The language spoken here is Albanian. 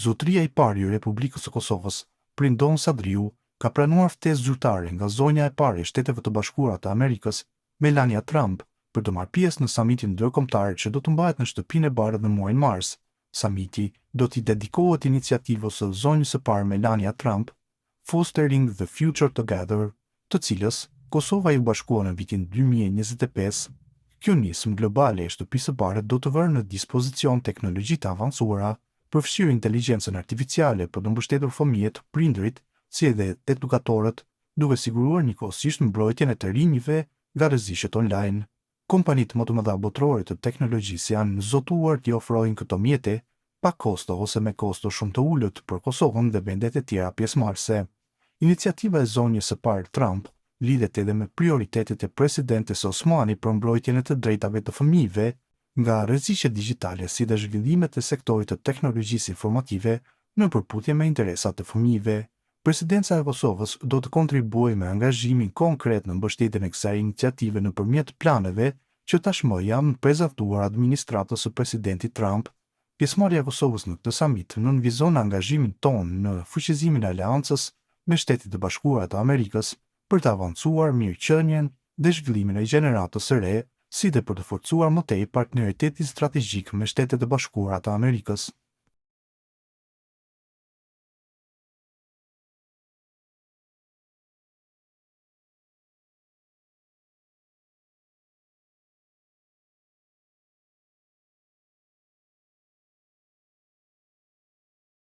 Zotëria e parë e Republikës së Kosovës, Prindon Sadriu, ka pranuar ftesë zyrtare nga zonja e parë e Shteteve të Bashkuara të Amerikës, Melania Trump, për të marrë pjesë në samitin ndërkombëtar që do të mbahet në Shtëpinë e Bardhë në muajin mars. Samiti do t'i dedikohet iniciativës së zonjës së parë Melania Trump, Fostering the Future Together, të cilës Kosova i bashkua në vitin 2025. Kjo nismë globale e Shtëpisë së Bardhë do të vërë në dispozicion teknologji të avancuara, përfshirë inteligjencën artificiale për të mbështetur fëmijët, prindërit, si edhe edukatorët, duke siguruar njëkohësisht mbrojtjen e të rinjve nga rrezikët online. Kompanitë më të mëdha botërore të teknologjisë janë zotuar t'i ofrojnë këto mjete pa kosto ose me kosto shumë të ulët për Kosovën dhe vendet e tjera pjesëmarrëse. Iniciativa e zonjës së parë Trump lidhet edhe me prioritetet e presidentes Osmani për mbrojtjen e të drejtave të fëmijëve nga rreziqet digjitale si dhe zhvillimet e sektorit të teknologjisë informative në përputhje me interesat e fëmijëve. Presidenca e Kosovës do të kontribuojë me angazhimin konkret në mbështetjen e kësaj iniciative nëpërmjet planeve që tashmë janë prezantuar administratës së presidentit Trump. Pjesëmarrja e Kosovës në këtë samit nënvizon angazhimin tonë në fuqizimin e aleancës me Shtetet e Bashkuara të Amerikës për të avancuar mirëqenien dhe zhvillimin e gjeneratës së re, si dhe për të forcuar më tej partneritetin strategjik me Shtetet e Bashkuara të Amerikës.